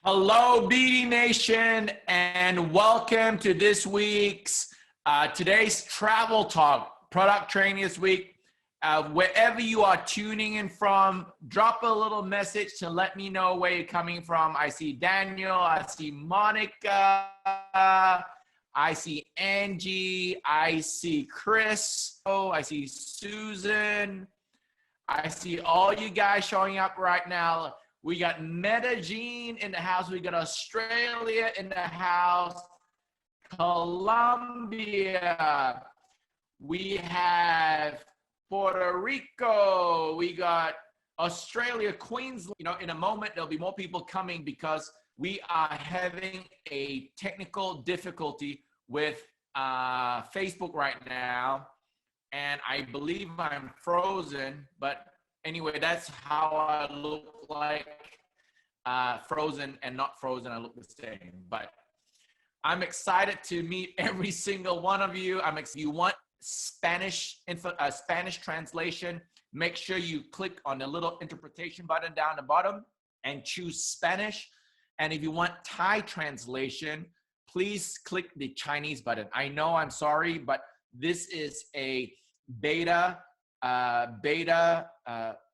Hello, BD Nation, and welcome to this week's today's travel talk, product training this week. Wherever you are tuning in from, drop a little message to let me know where you're coming from. I see Daniel, I see Monica, I see Angie, I see Chris, I see Susan, I see all you guys showing up right now. We got Medellin in the house. We got Australia in the house. Colombia. We have Puerto Rico. We got Australia, Queensland. You know, in a moment, there'll be more people coming because we are having a technical difficulty with Facebook right now. And I believe I'm frozen, but anyway, that's how I look like, frozen and not frozen. I look the same, but I'm excited to meet every single one of you. If you want Spanish translation, make sure you click on the little interpretation button down the bottom and choose Spanish. And if you want Thai translation, please click the Chinese button. I know, I'm sorry, but this is a beta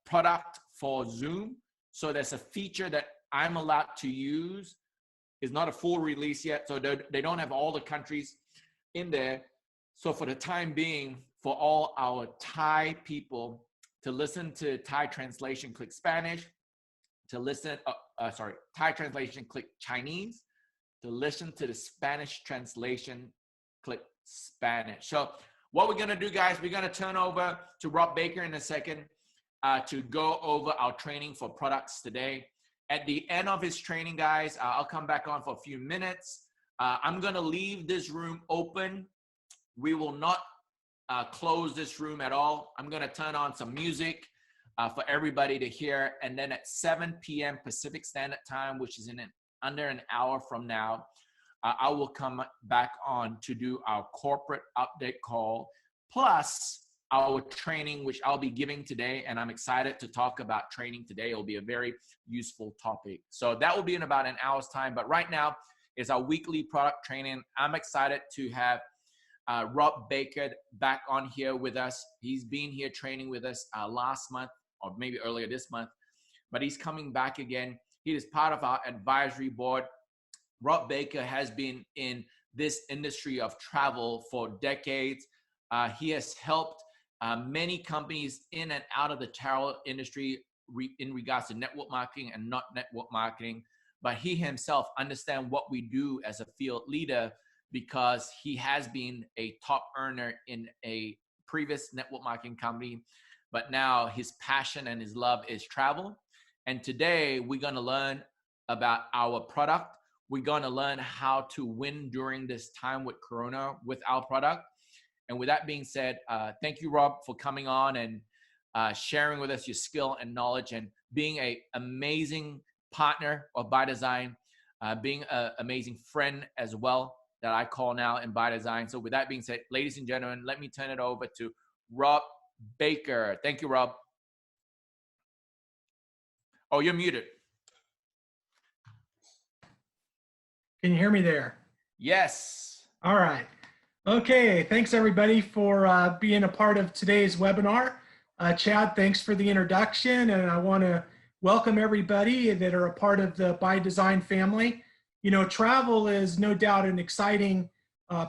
product for Zoom. So there's a feature that I'm allowed to use. It's not a full release yet, so they don't have all the countries in there. So for the time being, for all our Thai people to listen to Thai translation, click Spanish. To listen, Thai translation, click Chinese. To listen to the Spanish translation, click Spanish. So what we're gonna do, guys, we're gonna turn over to Rob Baker in a second to go over our training for products today. At the end of his training, guys, I'll come back on for a few minutes. I'm gonna leave this room open. We will not close this room at all. I'm gonna turn on some music for everybody to hear. And then at 7 p.m. Pacific Standard Time, which is in under an hour from now, I will come back on to do our corporate update call, plus our training, which I'll be giving today. And I'm excited to talk about training today. It'll be a very useful topic. So that will be in about an hour's time. But right now is our weekly product training. I'm excited to have Rob Baker back on here with us. He's been here training with us last month, or maybe earlier this month, but he's coming back again. He is part of our advisory board. Rob Baker has been in this industry of travel for decades. He has helped many companies in and out of the travel industry in regards to network marketing and not network marketing. But he himself understands what we do as a field leader because he has been a top earner in a previous network marketing company. But now his passion and his love is travel. And today we're going to learn about our product. We're going to learn how to win during this time with Corona with our product. And with that being said, thank you, Rob, for coming on and sharing with us your skill and knowledge and being an amazing partner of ByDzyne, being an amazing friend as well that I call now in ByDzyne. So with that being said, ladies and gentlemen, let me turn it over to Rob Baker. Thank you, Rob. Oh, you're muted. Can you hear me there? Yes. All right. Okay. Thanks everybody for being a part of today's webinar. Chad, thanks for the introduction. And I want to welcome everybody that are a part of the ByDzyne family. You know, travel is no doubt an exciting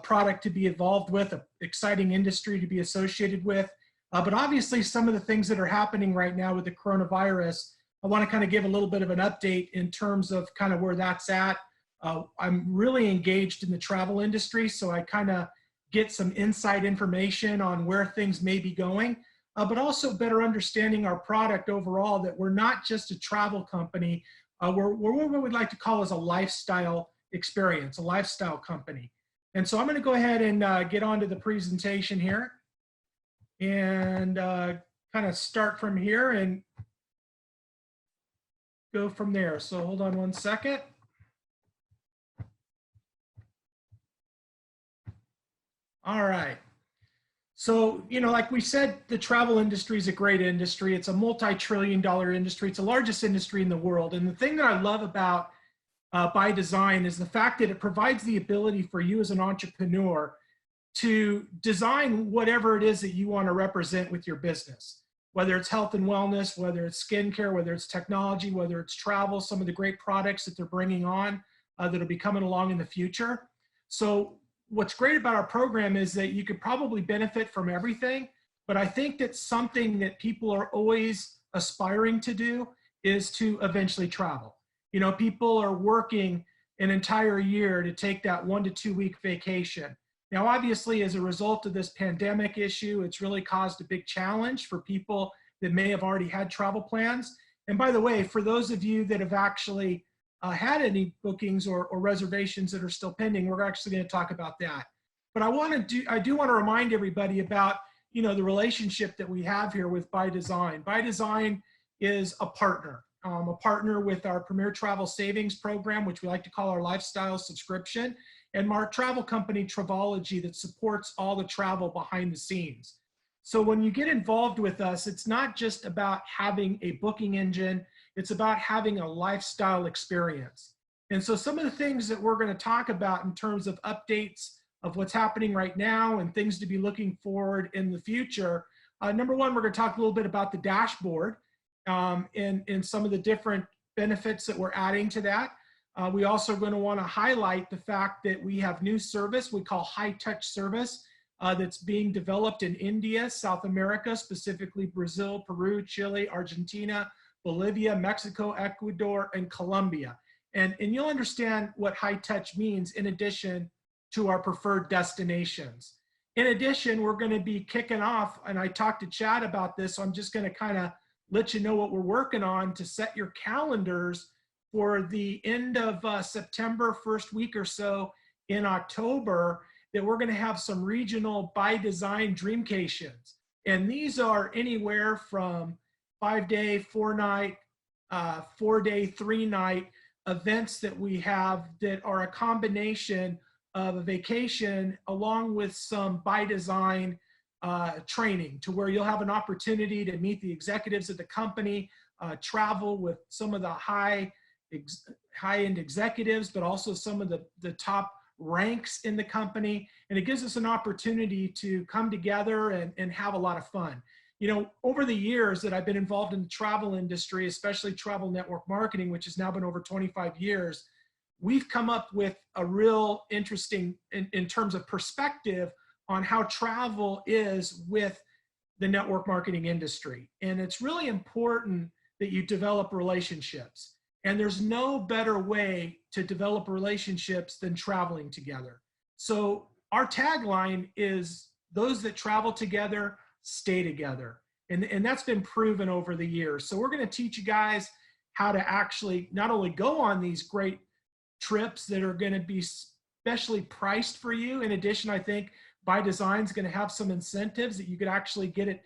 product to be involved with, an exciting industry to be associated with. But obviously some of the things that are happening right now with the coronavirus, I want to kind of give a little bit of an update in terms of kind of where that's at. I'm really engaged in the travel industry, so I kind of get some inside information on where things may be going, but also better understanding our product overall, that we're not just a travel company. We're what we would like to call as a lifestyle experience, a lifestyle company. And so I'm going to go ahead and get on to the presentation here and kind of start from here and go from there. So hold on one second. All right. So, you know, like we said, the travel industry is a great industry. It's a multi-trillion-dollar industry. It's the largest industry in the world. And the thing that I love about ByDzyne is the fact that it provides the ability for you as an entrepreneur to design whatever it is that you want to represent with your business, whether it's health and wellness, whether it's skincare, whether it's technology, whether it's travel, some of the great products that they're bringing on that'll be coming along in the future. So what's great about our program is that you could probably benefit from everything, but I think that something that people are always aspiring to do is to eventually travel. You know, people are working an entire year to take that 1 to 2 week vacation. Now, obviously, as a result of this pandemic issue, it's really caused a big challenge for people that may have already had travel plans. And by the way, for those of you that have actually had any bookings or reservations that are still pending, we're actually going to talk about that. But I do want to remind everybody about, you know, the relationship that we have here with ByDzyne. ByDzyne is a partner with our Premier Travel Savings Program, which we like to call our lifestyle subscription, and our travel company, Travelology, that supports all the travel behind the scenes. So when you get involved with us, it's not just about having a booking engine, it's about having a lifestyle experience. And so some of the things that we're going to talk about in terms of updates of what's happening right now and things to be looking forward in the future. Number one, we're going to talk a little bit about the dashboard and some of the different benefits that we're adding to that. We also are going to want to highlight the fact that we have new service we call High Touch service that's being developed in India, South America, specifically Brazil, Peru, Chile, Argentina, Bolivia, Mexico, Ecuador, and Colombia. And you'll understand what High Touch means in addition to our preferred destinations. In addition, we're going to be kicking off, and I talked to Chad about this, so I'm just going to kind of let you know what we're working on to set your calendars for the end of September, first week or so in October, that we're going to have some regional ByDzyne dreamcations. And these are anywhere from 5-day, 4-night, 4-day, 3-night events that we have that are a combination of a vacation along with some ByDzyne training, to where you'll have an opportunity to meet the executives of the company, travel with some of the high-end executives, but also some of the top ranks in the company. And it gives us an opportunity to come together and have a lot of fun. You know, over the years that I've been involved in the travel industry, especially travel network marketing, which has now been over 25 years, we've come up with a real interesting, in terms of perspective, on how travel is with the network marketing industry. And it's really important that you develop relationships. And there's no better way to develop relationships than traveling together. So our tagline is, those that travel together, stay together. And that's been proven over the years. So we're going to teach you guys how to actually not only go on these great trips that are going to be specially priced for you. In addition, I think ByDzyne is going to have some incentives that you could actually get it,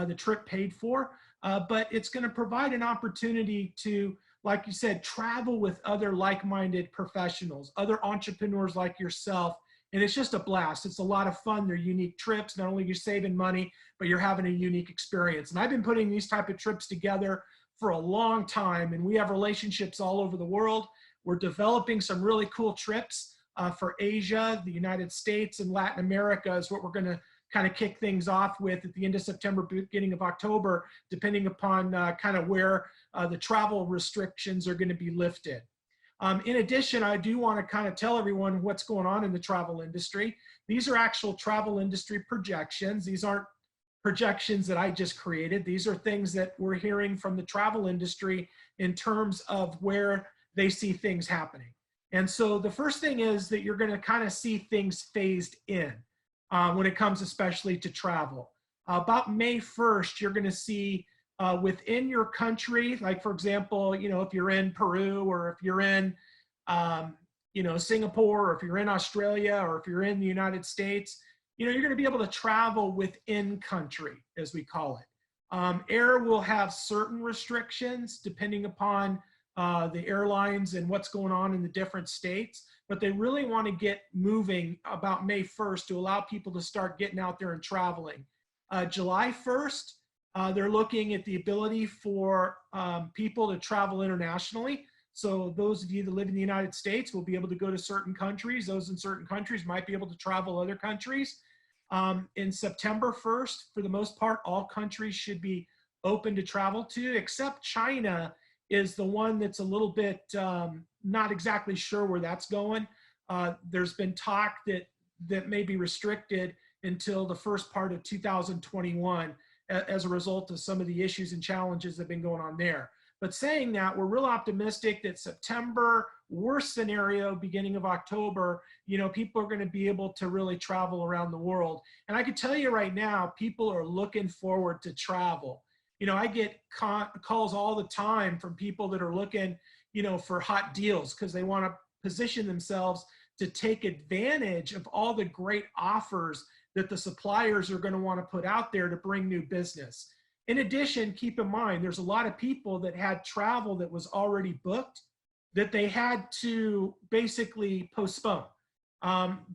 the trip paid for, but it's going to provide an opportunity to, like you said, travel with other like-minded professionals, other entrepreneurs like yourself. And it's just a blast. It's a lot of fun. They're unique trips. Not only are you saving money, but you're having a unique experience. And I've been putting these type of trips together for a long time, and we have relationships all over the world. We're developing some really cool trips for Asia, the United States, and Latin America is what we're going to kind of kick things off with at the end of September, beginning of October, depending upon kind of where the travel restrictions are going to be lifted. In addition, I do want to kind of tell everyone what's going on in the travel industry. These are actual travel industry projections. These aren't projections that I just created. These are things that we're hearing from the travel industry in terms of where they see things happening. And so the first thing is that you're going to kind of see things phased in when it comes especially to travel. About May 1st, you're going to see within your country, like for example, you know, if you're in Peru, or if you're in, you know, Singapore, or if you're in Australia, or if you're in the United States, you know, you're going to be able to travel within country, as we call it. Air will have certain restrictions depending upon the airlines and what's going on in the different states, but they really want to get moving about May 1st to allow people to start getting out there and traveling. July 1st, they're looking at the ability for people to travel internationally. So those of you that live in the United States will be able to go to certain countries. Those in certain countries might be able to travel other countries. In September 1st, for the most part, all countries should be open to travel to, except China is the one that's a little bit not exactly sure where that's going. There's been talk that may be restricted until the first part of 2021 as a result of some of the issues and challenges that have been going on there. But saying that, we're real optimistic that September, worst scenario, beginning of October, you know, people are going to be able to really travel around the world. And I can tell you right now, people are looking forward to travel. You know, I get calls all the time from people that are looking, you know, for hot deals because they want to position themselves to take advantage of all the great offers that the suppliers are going to want to put out there to bring new business. In addition, keep in mind, there's a lot of people that had travel that was already booked that they had to basically postpone.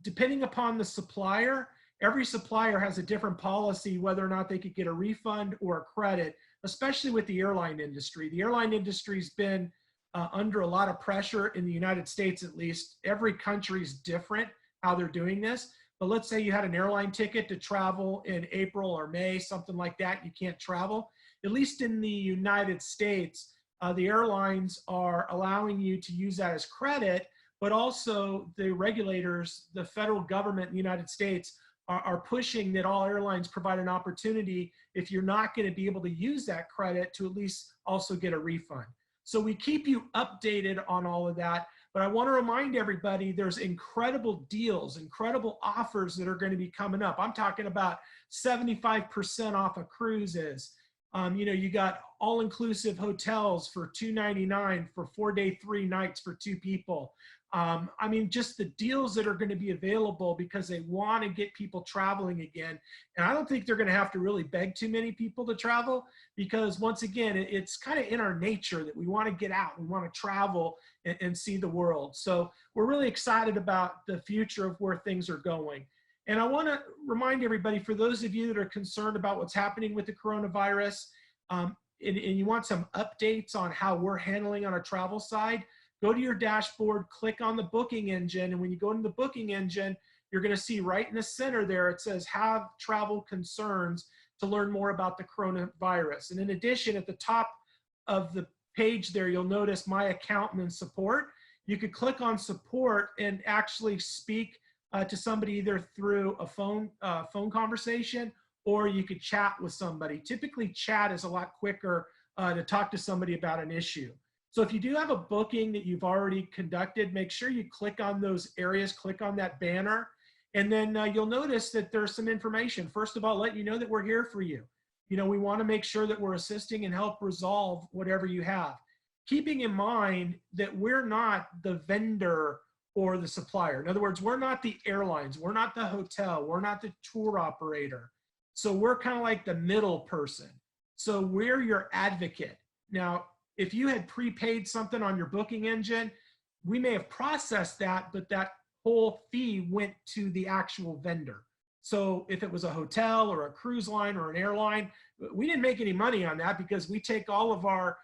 Depending upon the supplier, every supplier has a different policy whether or not they could get a refund or a credit, especially with the airline industry. The airline industry's been under a lot of pressure in the United States, at least. Every country's different how they're doing this. But let's say you had an airline ticket to travel in April or May, something like that, you can't travel. At least in the United States, the airlines are allowing you to use that as credit, but also the regulators, the federal government in the United States are pushing that all airlines provide an opportunity, if you're not going to be able to use that credit, to at least also get a refund. So we keep you updated on all of that. But I want to remind everybody there's incredible deals, incredible offers that are going to be coming up. I'm talking about 75% off of cruises. You know, you got all-inclusive hotels for $299 for 4 days, 3 nights for 2 people. I mean, just the deals that are going to be available because they want to get people traveling again. And I don't think they're going to have to really beg too many people to travel because, once again, it's kind of in our nature that we want to get out, we want to travel and see the world. So we're really excited about the future of where things are going. And I want to remind everybody, for those of you that are concerned about what's happening with the coronavirus, and you want some updates on how we're handling on our travel side, go to your dashboard, click on the booking engine, and when you go into the booking engine, you're going to see right in the center there, it says have travel concerns to learn more about the coronavirus. And in addition, at the top of the page there, you'll notice my accountant and support. You could click on support and actually speak to somebody either through a phone conversation, or you could chat with somebody. Typically, chat is a lot quicker to talk to somebody about an issue. So if you do have a booking that you've already conducted, make sure you click on those areas, click on that banner, and then you'll notice that there's some information. First of all, let you know that we're here for you. You know, we want to make sure that we're assisting and help resolve whatever you have. Keeping in mind that we're not the vendor or the supplier. In other words, we're not the airlines, we're not the hotel, we're not the tour operator. So we're kind of like the middle person. So we're your advocate. Now, if you had prepaid something on your booking engine, we may have processed that, but that whole fee went to the actual vendor. So if it was a hotel or a cruise line or an airline, we didn't make any money on that because we take all of our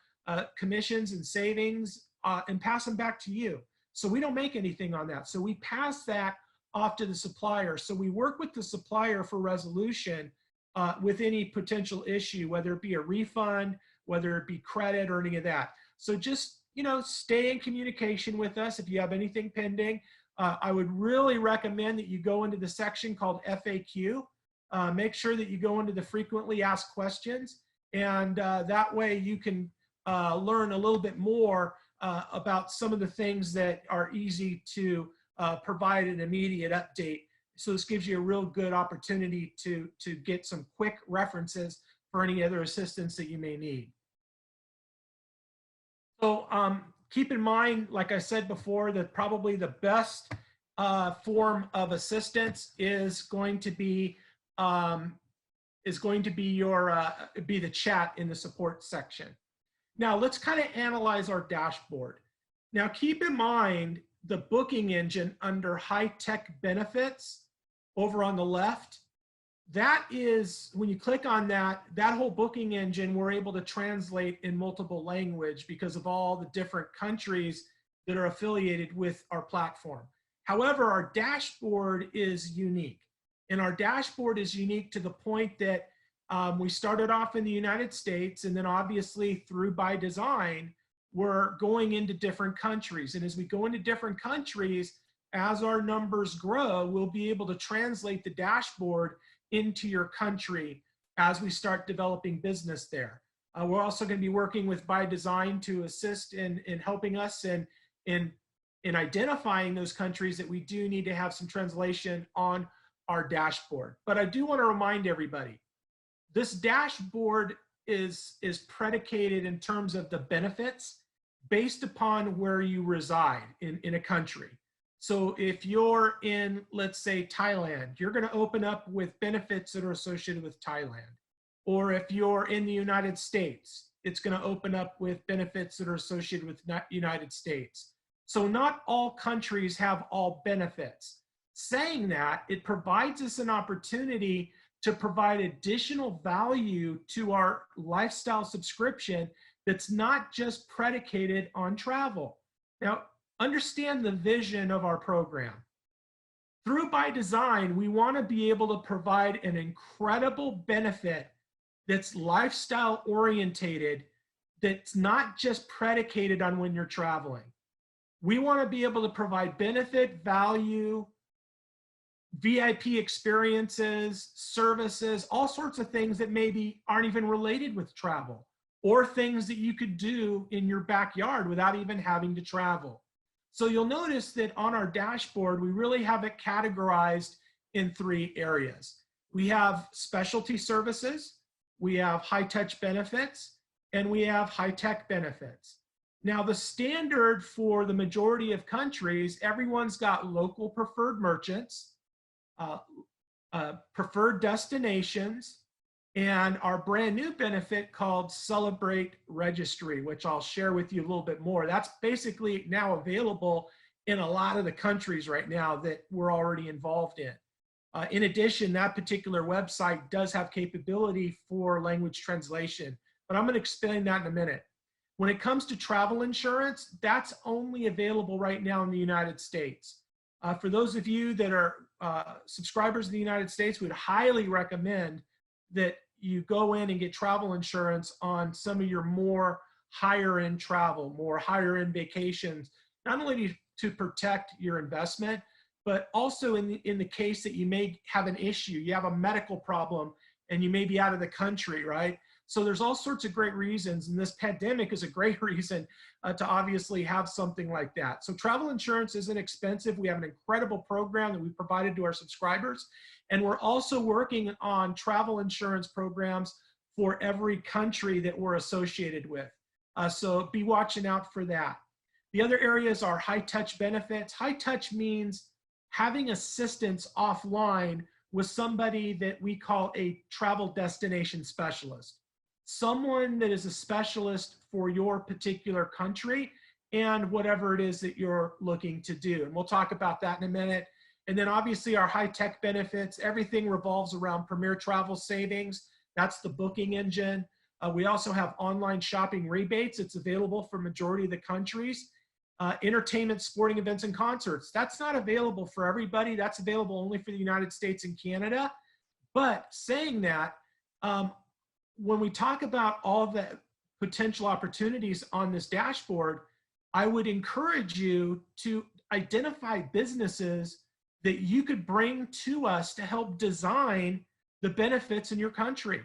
commissions and savings and pass them back to you. So we don't make anything on that. So we pass that off to the supplier. So we work with the supplier for resolution with any potential issue, whether it be a refund, whether it be credit or any of that. So just, you know, stay in communication with us if you have anything pending. I would really recommend that you go into the section called FAQ. Make sure that you go into the frequently asked questions, and that way you can learn a little bit more about some of the things that are easy to provide an immediate update. So this gives you a real good opportunity to get some quick references for any other assistance that you may need. So keep in mind, like I said before, that probably the best form of assistance is going to be your be the chat in the support section. Now let's kind of analyze our dashboard. Now keep in mind the booking engine under high tech benefits over on the left. that is, when you click on that, that whole booking engine, we're able to translate in multiple language because of all the different countries that are affiliated with our platform. However, our dashboard is unique. And our dashboard is unique to the point that we started off in the United States, and then obviously through ByDzyne, we're going into different countries. And as we go into different countries, as our numbers grow, we'll be able to translate the dashboard into your country as we start developing business there. We're also going to be working with ByDzyne to assist in helping us in identifying those countries that we do need to have some translation on our dashboard. But I do want to remind everybody, this dashboard is predicated in terms of the benefits based upon where you reside in a country. So if you're in, let's say, Thailand, you're going to open up with benefits that are associated with Thailand. Or if you're in the United States, it's going to open up with benefits that are associated with United States. So not all countries have all benefits. Saying that, it provides us an opportunity to provide additional value to our lifestyle subscription that's not just predicated on travel. Now, understand the vision of our program. Through ByDzyne, we want to be able to provide an incredible benefit that's lifestyle orientated, that's not just predicated on when you're traveling. We want to be able to provide benefit, value, VIP experiences, services, all sorts of things that maybe aren't even related with travel, or things that you could do in your backyard without even having to travel. So you'll notice that on our dashboard, we really have it categorized in 3 areas. We have specialty services, we have high touch benefits, and we have high tech benefits. Now, the standard for the majority of countries, everyone's got local preferred merchants, preferred destinations, and our brand new benefit called Celebrate Registry, which I'll share with you a little bit more. That's basically now available in a lot of the countries right now that we're already involved in. In addition, that particular website does have capability for language translation, but I'm going to explain that in a minute. When it comes to travel insurance, that's only available right now in the United States. For those of you that are subscribers in the United States, we'd highly recommend that you go in and get travel insurance on some of your more higher end travel, more higher end vacations, not only to protect your investment, but also in the case that you may have an issue, you have a medical problem and you may be out of the country, right? So there's all sorts of great reasons, and this pandemic is a great reason to obviously have something like that. So travel insurance isn't expensive. We have an incredible program that we provided to our subscribers, and we're also working on travel insurance programs for every country that we're associated with. So be watching out for that. The other areas are high touch benefits. High touch means having assistance offline with somebody that we call a travel destination specialist. Someone that is a specialist for your particular country and whatever it is that you're looking to do. And we'll talk about that in a minute. And then obviously our high tech benefits, everything revolves around Premier Travel Savings. That's the booking engine. We also have online shopping rebates. It's available for majority of the countries. Entertainment, sporting events, and concerts. That's not available for everybody. That's available only for the United States and Canada. But saying that, when we talk about all the potential opportunities on this dashboard, I would encourage you to identify businesses that you could bring to us to help design the benefits in your country.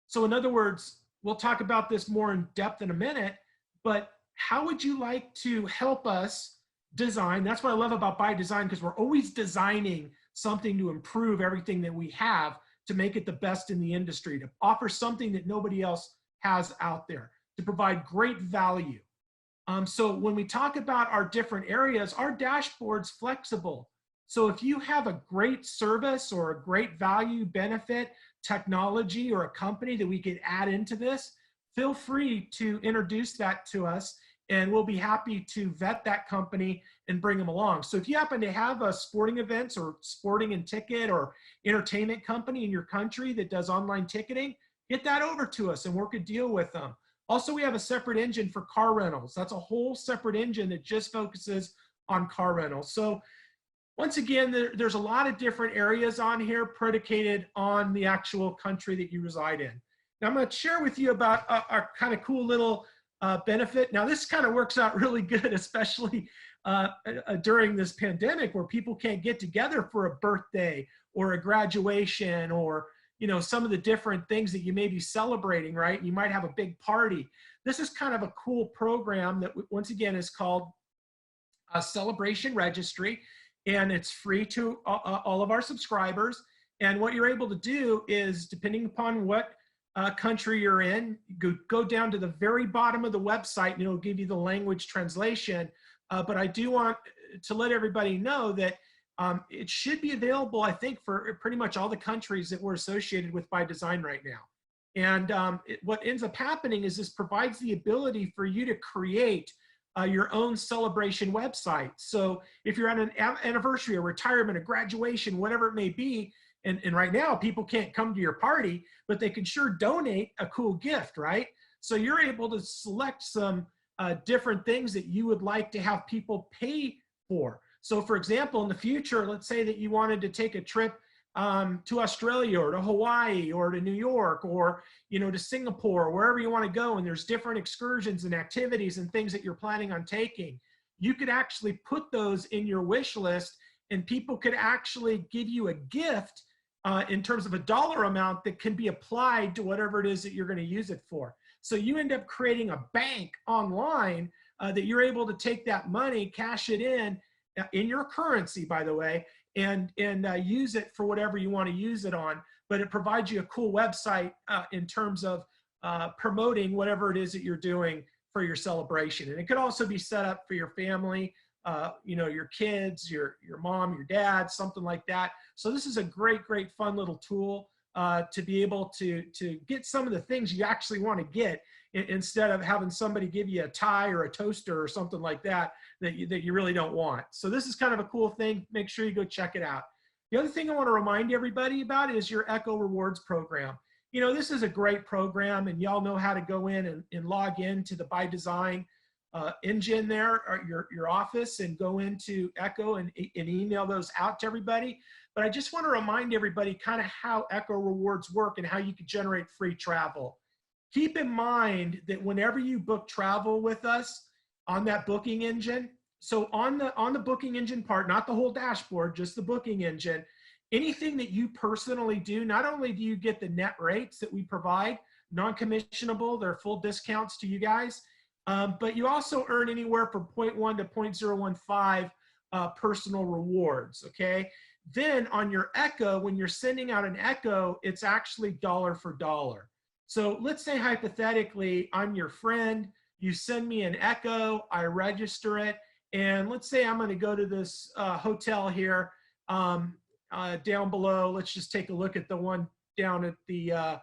So in other words, we'll talk about this more in depth in a minute, but how would you like to help us design? That's what I love about ByDzyne, because we're always designing something to improve everything that we have, to make it the best in the industry, to offer something that nobody else has out there, to provide great value. So when we talk about our different areas, our dashboard's flexible. So if you have a great service or a great value, benefit, technology, or a company that we could add into this, feel free to introduce that to us, and we'll be happy to vet that company and bring them along. So if you happen to have a sporting events or sporting and ticket or entertainment company in your country that does online ticketing, get that over to us and work a deal with them. Also, we have a separate engine for car rentals. That's a whole separate engine that just focuses on car rentals. So once again, there's a lot of different areas on here predicated on the actual country that you reside in. Now I'm going to share with you about our kind of cool little benefit. Now this kind of works out really good, especially during this pandemic where people can't get together for a birthday or a graduation or, you know, some of the different things that you may be celebrating, right? You might have a big party. This is kind of a cool program that once again is called a Celebration Registry, and it's free to all of our subscribers. And what you're able to do is, depending upon what country you're in, go down to the very bottom of the website and it'll give you the language translation. But I do want to let everybody know that it should be available, I think, for pretty much all the countries that we're associated with ByDzyne right now. And what ends up happening is this provides the ability for you to create your own celebration website. So if you're at an anniversary, a retirement, a graduation, whatever it may be, and right now people can't come to your party, but they can sure donate a cool gift, right? So you're able to select some different things that you would like to have people pay for. So for example, in the future, let's say that you wanted to take a trip to Australia or to Hawaii or to New York or, you know, to Singapore or wherever you want to go, and there's different excursions and activities and things that you're planning on taking. You could actually put those in your wish list, and people could actually give you a gift in terms of a dollar amount that can be applied to whatever it is that you're going to use it for. So you end up creating a bank online that you're able to take that money, cash it in your currency, by the way, and use it for whatever you want to use it on. But it provides you a cool website in terms of promoting whatever it is that you're doing for your celebration. And it could also be set up for your family, you know, your kids, your mom, your dad, something like that. So this is a great, great fun little tool to be able to get some of the things you actually want to get instead of having somebody give you a tie or a toaster or something like that that you really don't want. So this is kind of a cool thing. Make sure you go check it out. The other thing I want to remind everybody about is your Echo Rewards program. You know, this is a great program, and y'all know how to go in and log in to the ByDzyne engine there, or your office, and go into Echo and email those out to everybody. But I just want to remind everybody kind of how Echo Rewards work and how you can generate free travel. Keep in mind that whenever you book travel with us on that booking engine, so on the booking engine part, not the whole dashboard, just the booking engine, anything that you personally do, not only do you get the net rates that we provide, non-commissionable, they're full discounts to you guys, but you also earn anywhere from 0.1 to 0.015 personal rewards, okay? Then on your Echo, when you're sending out an Echo, it's actually dollar for dollar. So let's say hypothetically, I'm your friend, you send me an Echo, I register it, and let's say I'm going to go to this hotel here down below. Let's just take a look at the one down at the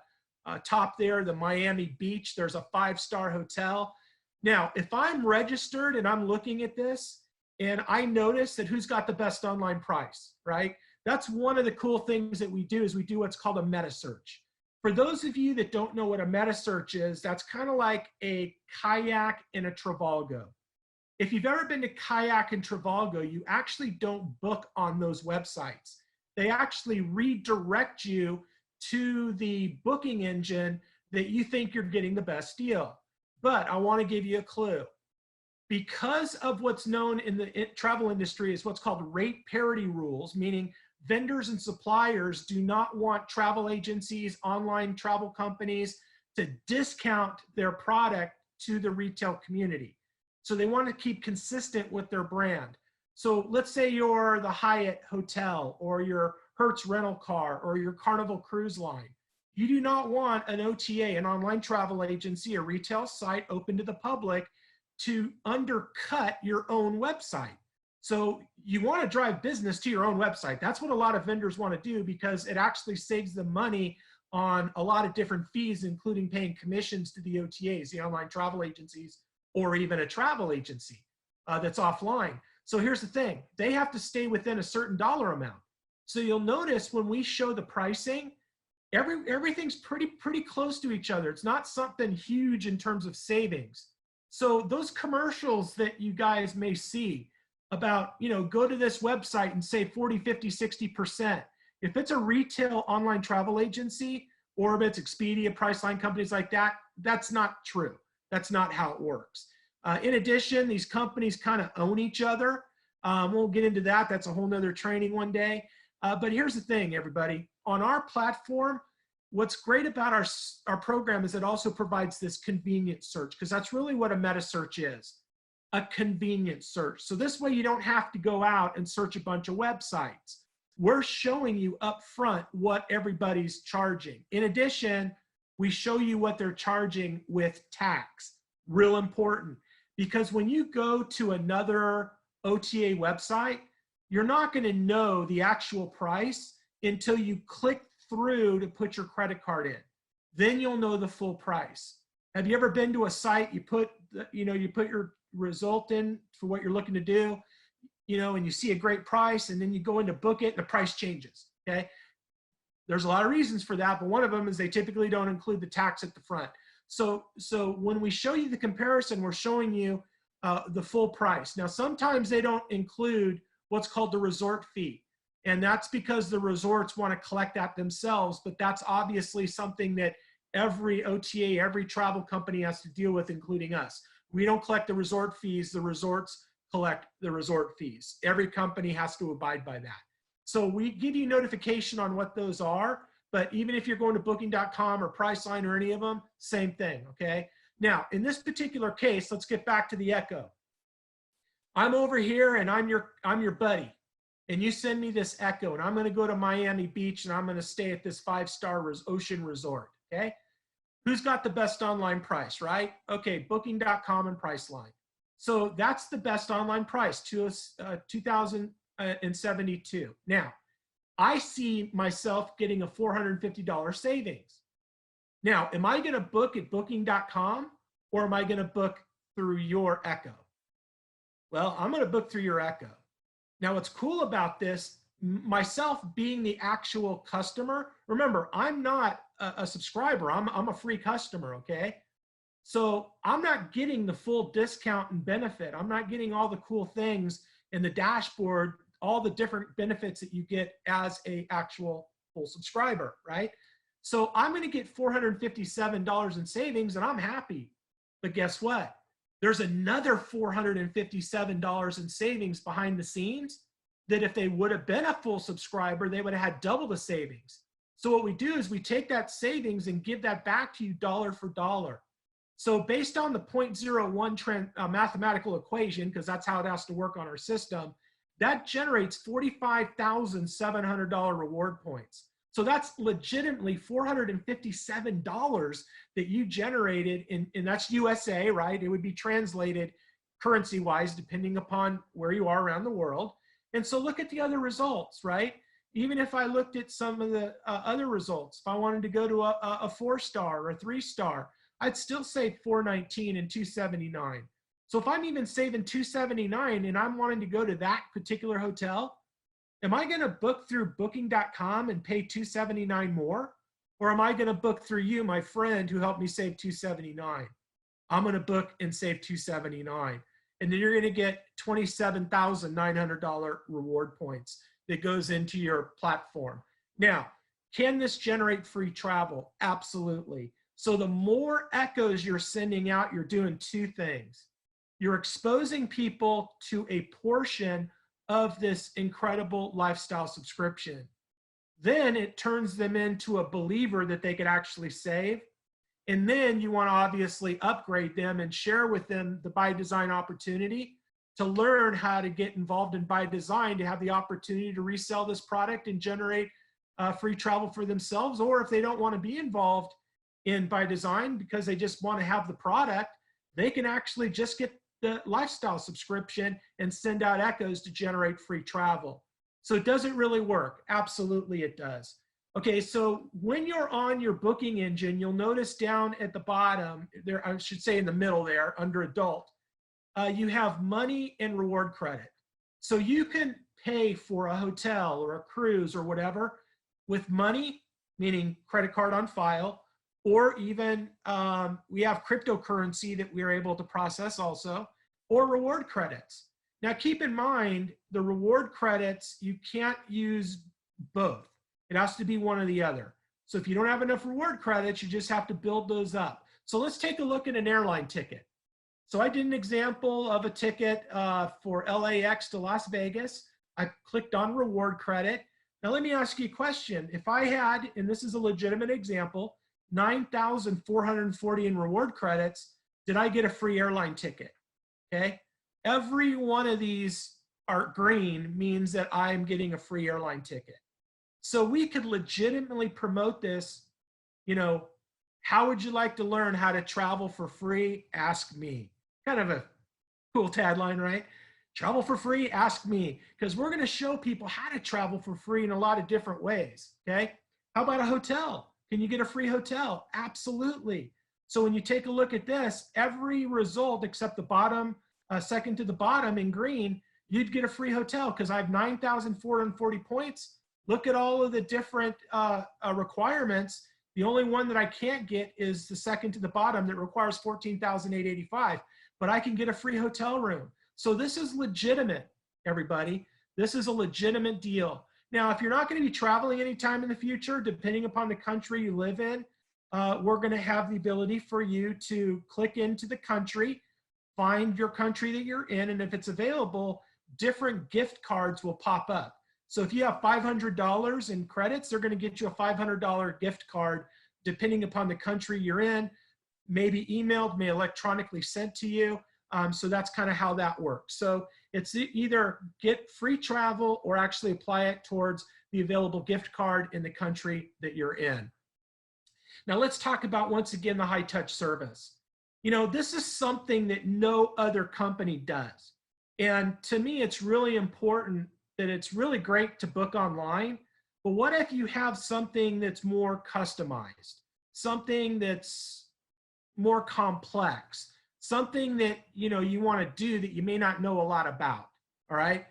top there, the Miami Beach. There's a 5-star hotel. Now, if I'm registered and I'm looking at this and I notice that who's got the best online price, right? That's one of the cool things that we do is we do what's called a meta search. For those of you that don't know what a meta search is, that's kind of like a Kayak and a Trivago. If you've ever been to Kayak and Trivago, you actually don't book on those websites. They actually redirect you to the booking engine that you think you're getting the best deal. But I want to give you a clue. Because of what's known in the travel industry as what's called rate parity rules, meaning vendors and suppliers do not want travel agencies, online travel companies to discount their product to the retail community. So they want to keep consistent with their brand. So let's say you're the Hyatt Hotel or your Hertz rental car or your Carnival Cruise Line. You do not want an OTA, an online travel agency, a retail site open to the public to undercut your own website. So you want to drive business to your own website. That's what a lot of vendors want to do because it actually saves them money on a lot of different fees, including paying commissions to the OTAs, the online travel agencies, or even a travel agency that's offline. So here's the thing, they have to stay within a certain dollar amount. So you'll notice when we show the pricing, everything's pretty close to each other. It's not something huge in terms of savings. So those commercials that you guys may see about, you know, go to this website and save 40, 50, 60%. If it's a retail online travel agency, or if it's Expedia, Priceline, companies like that, that's not true. That's not how it works. In addition, these companies kind of own each other. We'll get into that. That's a whole nother training one day. But here's the thing, everybody. On our platform, what's great about our program is it also provides this convenient search, because that's really what a meta search is, a convenient search. So this way you don't have to go out and search a bunch of websites. We're showing you up front what everybody's charging. In addition, we show you what they're charging with tax. Real important, because when you go to another OTA website, you're not going to know the actual price until you click through to put your credit card in. Then you'll know the full price. Have you ever been to a site, you put your result in for what you're looking to do, you know, and you see a great price, and then you go in to book it and the price changes, okay? There's a lot of reasons for that, but one of them is they typically don't include the tax at the front. So when we show you the comparison, we're showing you the full price. Now, sometimes they don't include what's called the resort fee. And that's because the resorts want to collect that themselves, but that's obviously something that every OTA, every travel company has to deal with, including us. We don't collect the resort fees, the resorts collect the resort fees. Every company has to abide by that. So we give you notification on what those are, but even if you're going to booking.com or Priceline or any of them, same thing, okay? Now, in this particular case, let's get back to the Echo. I'm over here and I'm your buddy, and you send me this Echo, and I'm going to go to Miami Beach and I'm going to stay at this 5-star ocean resort, okay? Who's got the best online price, right? Okay, booking.com and Priceline. So that's the best online price, $2,072. Now, I see myself getting a $450 savings. Now, am I going to book at booking.com, or am I going to book through your Echo? Well, I'm going to book through your Echo. Now, what's cool about this, myself being the actual customer, remember, I'm not a subscriber. I'm a free customer, okay? So I'm not getting the full discount and benefit. I'm not getting all the cool things in the dashboard, all the different benefits that you get as a actual full subscriber, right? So I'm going to get $457 in savings, and I'm happy. But guess what? There's another $457 in savings behind the scenes that if they would have been a full subscriber, they would have had double the savings. So what we do is we take that savings and give that back to you dollar for dollar. So based on the 0.01 mathematical equation, because that's how it has to work on our system, that generates $45,700 reward points. So that's legitimately $457 that you generated, and that's USA, right? It would be translated currency-wise depending upon where you are around the world. And so look at the other results, right? Even if I looked at some of the other results, if I wanted to go to a 4-star or a 3-star, I'd still save $419 and $279. So if I'm even saving $279 and I'm wanting to go to that particular hotel, am I going to book through booking.com and pay $279 more? Or am I going to book through you, my friend, who helped me save $279? I'm going to book and save $279. And then you're going to get $27,900 reward points that goes into your platform. Now, can this generate free travel? Absolutely. So the more echoes you're sending out, you're doing two things. You're exposing people to a portion of this incredible lifestyle subscription. Then it turns them into a believer that they could actually save. And then you want to obviously upgrade them and share with them the ByDzyne opportunity to learn how to get involved in ByDzyne, to have the opportunity to resell this product and generate free travel for themselves. Or if they don't want to be involved in ByDzyne because they just want to have the product, they can actually just get the lifestyle subscription and send out echoes to generate free travel. So does it really work? Absolutely it does. Okay, so when you're on your booking engine, you'll notice down at the bottom, there, I should say in the middle there, under adult, you have money and reward credit. So you can pay for a hotel or a cruise or whatever with money, meaning credit card on file, or even we have cryptocurrency that we're able to process also, or reward credits. Now keep in mind, the reward credits, you can't use both. It has to be one or the other. So if you don't have enough reward credits, you just have to build those up. So let's take a look at an airline ticket. So I did an example of a ticket for LAX to Las Vegas. I clicked on reward credit. Now let me ask you a question. If I had, and this is a legitimate example, 9,440 in reward credits, did I get a free airline ticket? Okay. Every one of these are green means that I'm getting a free airline ticket. So we could legitimately promote this, you know, how would you like to learn how to travel for free? Ask me. Kind of a cool tagline, right? Travel for free, ask me. Because we're going to show people how to travel for free in a lot of different ways, okay? How about a hotel? Can you get a free hotel? Absolutely. So when you take a look at this, every result except the bottom, second to the bottom in green, you'd get a free hotel because I have 9,440 points. Look at all of the different requirements. The only one that I can't get is the second to the bottom that requires 14,885, but I can get a free hotel room. So this is legitimate, everybody. This is a legitimate deal. Now, if you're not going to be traveling anytime in the future, depending upon the country you live in, we're going to have the ability for you to click into the country, find your country that you're in, and if it's available, different gift cards will pop up. So if you have $500 in credits, they're going to get you a $500 gift card, depending upon the country you're in, maybe emailed, may electronically sent to you. So that's kind of how that works. So it's either get free travel or actually apply it towards the available gift card in the country that you're in. Now let's talk about, once again, the high touch service. You know, this is something that no other company does. And to me, it's really important that it's really great to book online, but what if you have something that's more customized, something that's more complex, something that you want to do that you may not know a lot about, all right?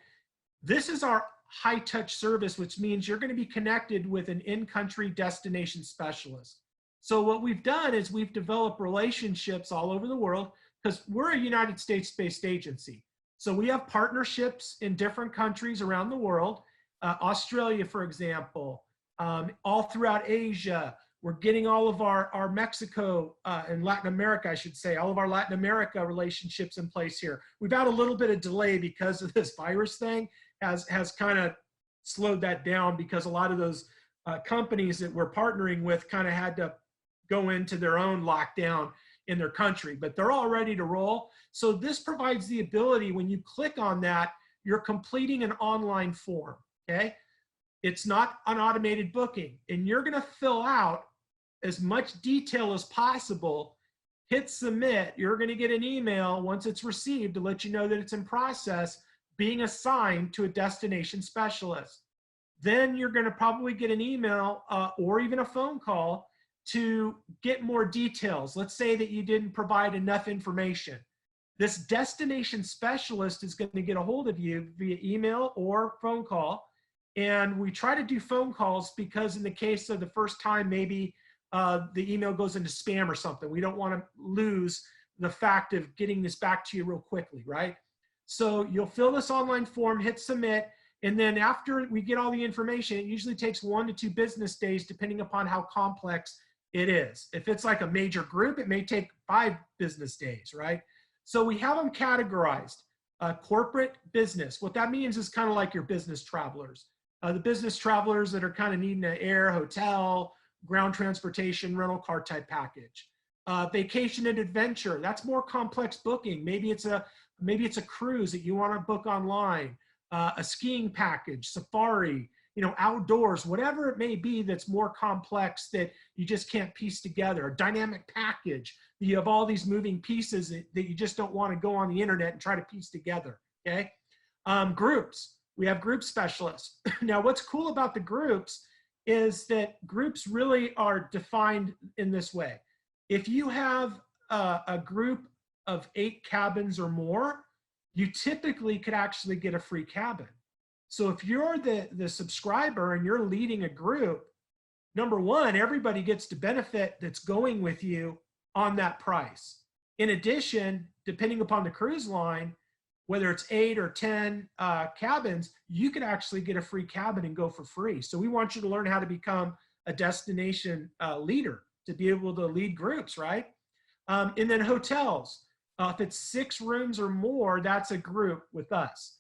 This is our high touch service, which means you're going to be connected with an in-country destination specialist. So what we've done is we've developed relationships all over the world because we're a United States-based agency. So we have partnerships in different countries around the world, Australia, for example, all throughout Asia. We're getting all of our Mexico and Latin America, I should say, all of our Latin America relationships in place here. We've had a little bit of delay because of this virus thing has kind of slowed that down because a lot of those companies that we're partnering with kind of had to go into their own lockdown in their country, but they're all ready to roll. So this provides the ability, when you click on that, you're completing an online form, okay? It's not an automated booking, and you're gonna fill out as much detail as possible, hit submit. You're gonna get an email once it's received to let you know that it's in process, being assigned to a destination specialist. Then you're gonna probably get an email or even a phone call to get more details. Let's say that you didn't provide enough information. This destination specialist is going to get a hold of you via email or phone call. And we try to do phone calls because in the case of the first time, maybe the email goes into spam or something. We don't want to lose the fact of getting this back to you real quickly, right? So you'll fill this online form, hit submit, and then after we get all the information, it usually takes 1 to 2 business days, depending upon how complex it is. If it's like a major group, it may take 5 business days, right? So we have them categorized. Corporate, business. What that means is kind of like your business travelers. The business travelers that are kind of needing an air, hotel, ground transportation, rental car type package. Vacation and adventure, that's more complex booking. Maybe it's a cruise that you want to book online. A skiing package, safari, outdoors, whatever it may be that's more complex that you just can't piece together. A dynamic package, you have all these moving pieces that you just don't want to go on the internet and try to piece together, okay? Groups, we have group specialists. Now, what's cool about the groups is that groups really are defined in this way. If you have a group of 8 cabins or more, you typically could actually get a free cabin. So if you're the subscriber and you're leading a group, number one, everybody gets to benefit that's going with you on that price. In addition, depending upon the cruise line, whether it's 8 or 10 cabins, you could actually get a free cabin and go for free. So we want you to learn how to become a destination leader, to be able to lead groups, right? And then hotels. If it's 6 rooms or more, that's a group with us.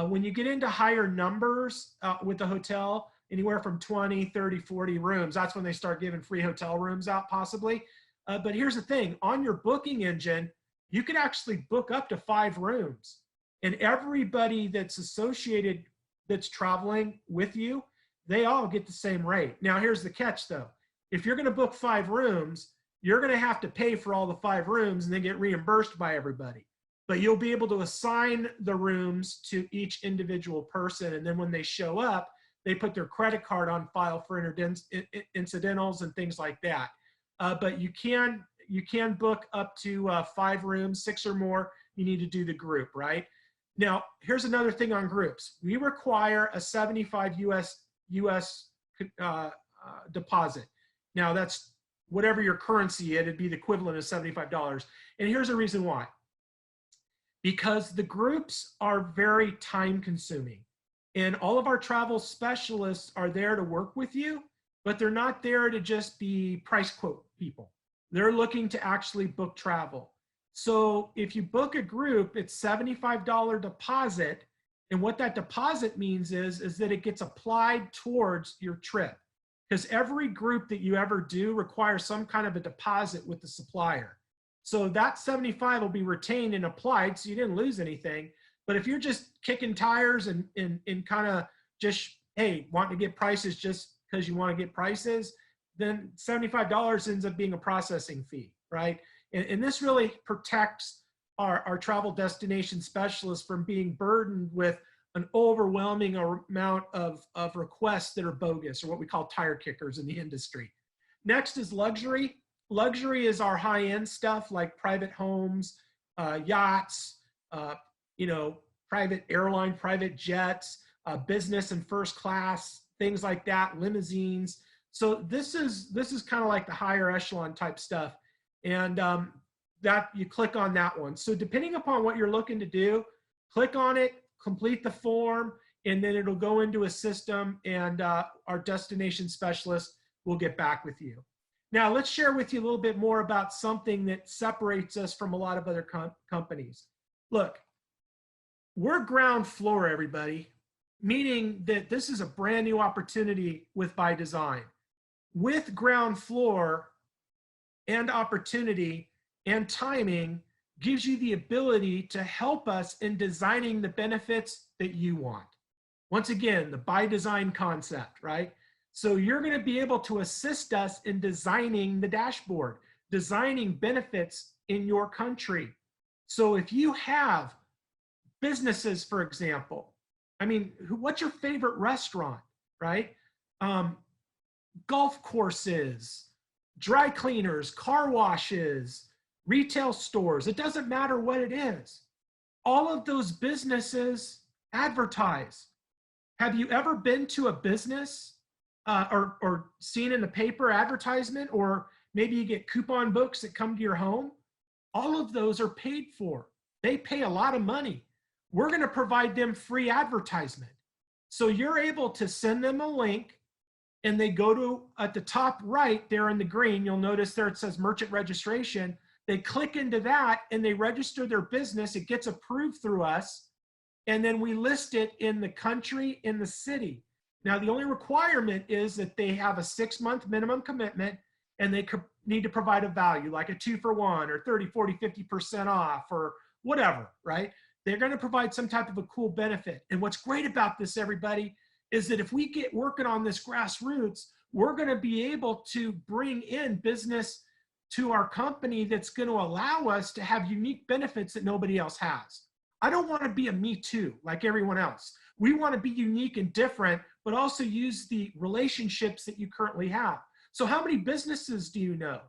When you get into higher numbers with the hotel, anywhere from 20, 30, 40 rooms, that's when they start giving free hotel rooms out possibly. But here's the thing, on your booking engine, you can actually book up to 5 rooms. And everybody that's associated, that's traveling with you, they all get the same rate. Now, here's the catch though. If you're gonna book 5 rooms, you're gonna have to pay for all the 5 rooms and then get reimbursed by everybody. But you'll be able to assign the rooms to each individual person. And then when they show up, they put their credit card on file for incidentals and things like that. But you can book up to 5 rooms, 6 or more. You need to do the group, right? Now, here's another thing on groups. We require a 75 US deposit. Now, that's whatever your currency, it'd be the equivalent of $75. And here's the reason why. Because the groups are very time consuming. And all of our travel specialists are there to work with you, but they're not there to just be price quote people. They're looking to actually book travel. So if you book a group, it's $75 deposit. And what that deposit means is that it gets applied towards your trip. Because every group that you ever do requires some kind of a deposit with the supplier. So that 75 will be retained and applied, so you didn't lose anything. But if you're just kicking tires and kind of just, hey, wanting to get prices just because you want to get prices, then $75 ends up being a processing fee, right? And this really protects our travel destination specialists from being burdened with an overwhelming amount of requests that are bogus, or what we call tire kickers in the industry. Next is luxury. Luxury is our high-end stuff like private homes, yachts, private airline, private jets, business and first class, things like that, limousines. So this is kind of like the higher echelon type stuff. And that you click on that one. So depending upon what you're looking to do, click on it, complete the form, and then it'll go into a system, and our destination specialist will get back with you. Now, let's share with you a little bit more about something that separates us from a lot of other companies. Look, we're ground floor, everybody, meaning that this is a brand new opportunity with ByDzyne. With ground floor and opportunity and timing gives you the ability to help us in designing the benefits that you want. Once again, the ByDzyne concept, right? So you're going to be able to assist us in designing the dashboard, designing benefits in your country. So if you have businesses, for example, I mean, what's your favorite restaurant, right? Golf courses, dry cleaners, car washes, retail stores, it doesn't matter what it is. All of those businesses advertise. Have you ever been to a business or seen in the paper advertisement, or maybe you get coupon books that come to your home? All of those are paid for. They pay a lot of money. We're going to provide them free advertisement. So you're able to send them a link, and they go to, at the top right there in the green, you'll notice there it says merchant registration. They click into that and they register their business. It gets approved through us. And then we list it in the country, in the city. Now, the only requirement is that they have a 6-month minimum commitment, and they need to provide a value like a 2-for-1 or 30, 40, 50% off or whatever, right? They're going to provide some type of a cool benefit. And what's great about this, everybody, is that if we get working on this grassroots, we're going to be able to bring in business to our company that's going to allow us to have unique benefits that nobody else has. I don't want to be a me too like everyone else. We want to be unique and different, but also use the relationships that you currently have. So how many businesses do you know?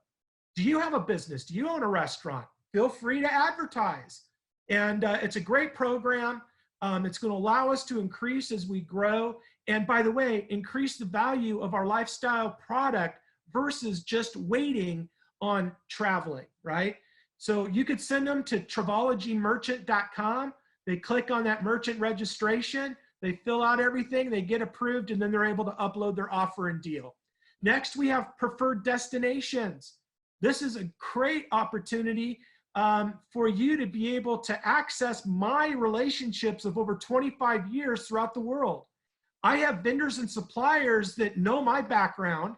Do you have a business? Do you own a restaurant? Feel free to advertise. And it's a great program. It's going to allow us to increase as we grow. And by the way, increase the value of our lifestyle product versus just waiting on traveling, right? So you could send them to travalogymerchant.com. They click on that merchant registration. They fill out everything. They get approved, and then they're able to upload their offer and deal. Next, we have preferred destinations. This is a great opportunity for you to be able to access my relationships of over 25 years throughout the world. I have vendors and suppliers that know my background,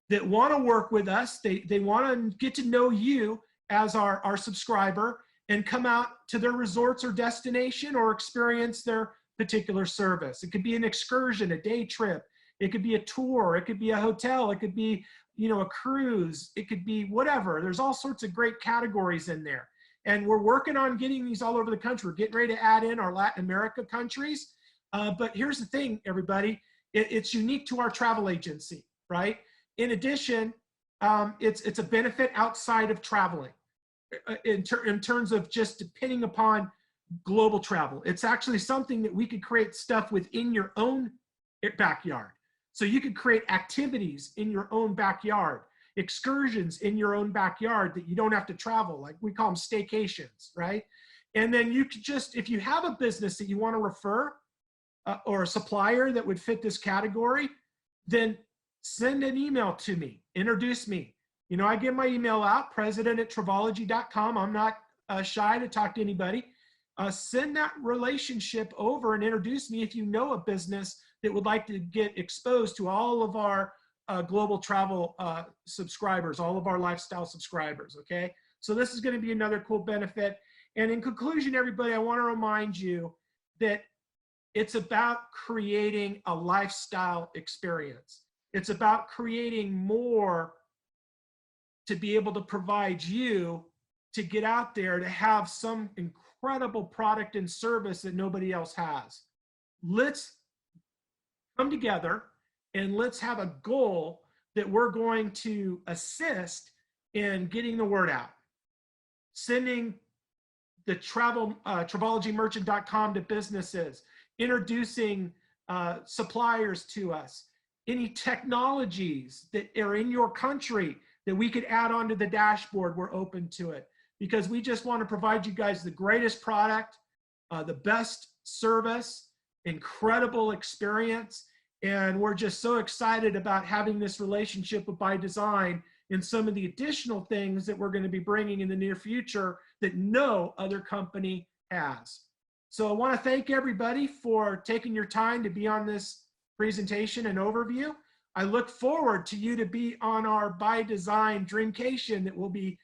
that want to work with us. They want to get to know you as our subscriber and come out to their resorts or destination or experience their particular service. It could be an excursion, a day trip. It could be a tour. It could be a hotel. It could be, you know, a cruise. It could be whatever. There's all sorts of great categories in there. And we're working on getting these all over the country. We're getting ready to add in our Latin America countries. But here's the thing, everybody. It's unique to our travel agency, right? In addition, it's a benefit outside of traveling in terms of just depending upon global travel. It's actually something that we could create stuff within your own backyard. So you could create activities in your own backyard, excursions in your own backyard that you don't have to travel, like we call them staycations, right? And then you could just, if you have a business that you want to refer or a supplier that would fit this category, then send an email to me, introduce me. You know, I give my email out, president@travalogy.com. I'm not shy to talk to anybody. Send that relationship over and introduce me if you know a business that would like to get exposed to all of our global travel subscribers, all of our lifestyle subscribers, okay? So this is going to be another cool benefit. And in conclusion, everybody, I want to remind you that it's about creating a lifestyle experience. It's about creating more to be able to provide you to get out there to have some incredible product and service that nobody else has. Let's come together and let's have a goal that we're going to assist in getting the word out, sending the travalogymerchant.com to businesses, introducing suppliers to us, any technologies that are in your country that we could add onto the dashboard, we're open to it, because we just want to provide you guys the greatest product, the best service, incredible experience. And we're just so excited about having this relationship with ByDzyne and some of the additional things that we're going to be bringing in the near future that no other company has. So I want to thank everybody for taking your time to be on this presentation and overview. I look forward to you to be on our ByDzyne Dreamcation that we'll be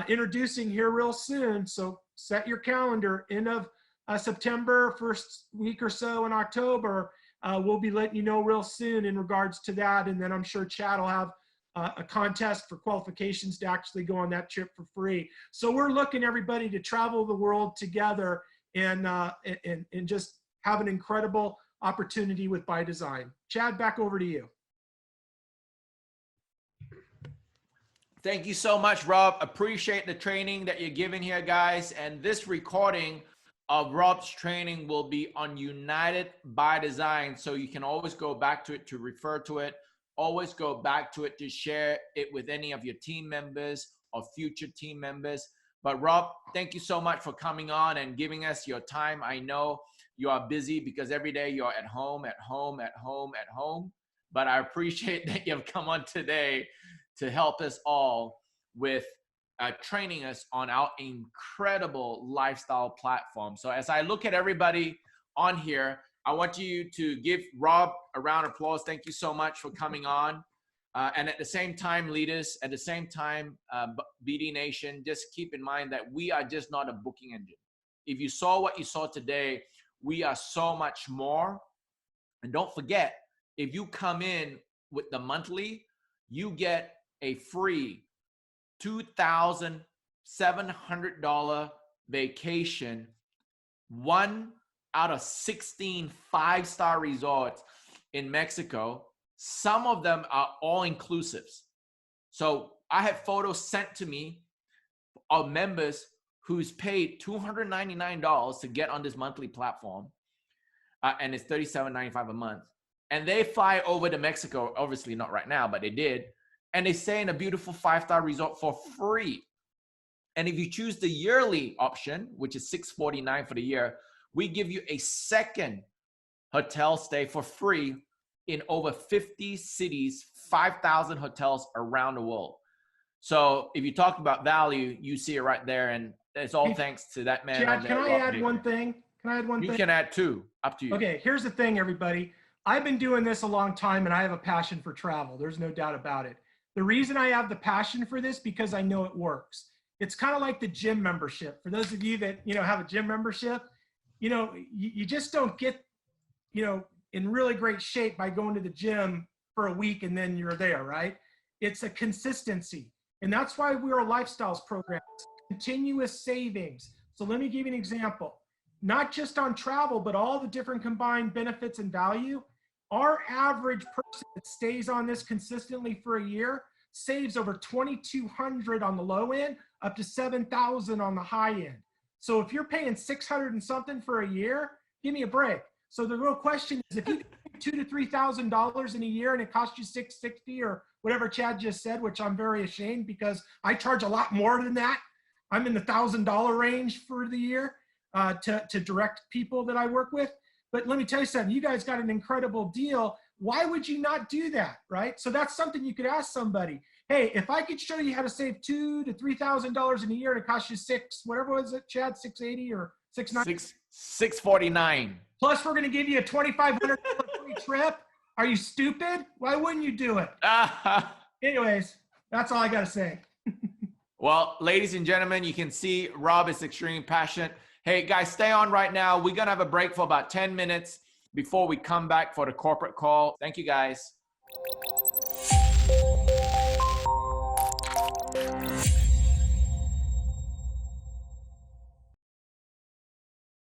introducing here real soon. So set your calendar, end of September, first week or so in October. We'll be letting you know real soon in regards to that. And then I'm sure Chad will have a contest for qualifications to actually go on that trip for free. So we're looking, everybody, to travel the world together and just have an incredible opportunity with ByDzyne. Chad, back over to you. Thank you so much, Rob. Appreciate the training that you're giving here, guys. And this recording of Rob's training will be on United ByDzyne. So you can always go back to it to refer to it. Always go back to it to share it with any of your team members or future team members. But Rob, thank you so much for coming on and giving us your time. I know you are busy because every day you're at home, at home, at home, at home. But I appreciate that you've come on today to help us all with training us on our incredible lifestyle platform. So as I look at everybody on here, I want you to give Rob a round of applause. Thank you so much for coming on. And at the same time, leaders, at the same time, BD Nation, just keep in mind that we are just not a booking engine. If you saw what you saw today, we are so much more. And don't forget, if you come in with the monthly, you get a free $2,700 vacation, 1 out of 16 5-star resorts in Mexico, some of them are all inclusives. So I have photos sent to me of members who's paid $299 to get on this monthly platform, and it's $37.95 a month. And they fly over to Mexico, obviously not right now, but they did. And they stay in a beautiful 5-star resort for free. And if you choose the yearly option, which is $649 for the year, we give you a second hotel stay for free in over 50 cities, 5,000 hotels around the world. So if you talk about value, you see it right there. And it's all thanks to that man. Chad, can I add one thing? Can I add one thing? You can add two, up to you. Okay, here's the thing, everybody. I've been doing this a long time and I have a passion for travel. There's no doubt about it. The reason I have the passion for this, because I know it works. It's kind of like the gym membership. For those of you that, have a gym membership, you just don't get, in really great shape by going to the gym for a week and then you're there, right? It's a consistency. And that's why we're a lifestyles program, continuous savings. So let me give you an example. Not just on travel, but all the different combined benefits and value. Our average person that stays on this consistently for a year saves over $2,200 on the low end, up to $7,000 on the high end. So if you're paying $600 and something for a year, give me a break. So the real question is, if you pay $2,000 to $3,000 in a year and it costs you $660 or whatever Chad just said, which I'm very ashamed because I charge a lot more than that. I'm in the $1,000 range for the year to direct people that I work with. But let me tell you something, you guys got an incredible deal. Why would you not do that, right? So that's something you could ask somebody. Hey, if I could show you how to save $2,000 to $3,000 in a year and it costs you whatever was it, Chad, $680 or $690? $649. Plus, we're going to give you a $2,500 free trip. Are you stupid? Why wouldn't you do it? Anyways, that's all I got to say. Well, ladies and gentlemen, you can see Rob is extremely passionate. Hey, guys, stay on right now. We're going to have a break for about 10 minutes before we come back for the corporate call. Thank you, guys.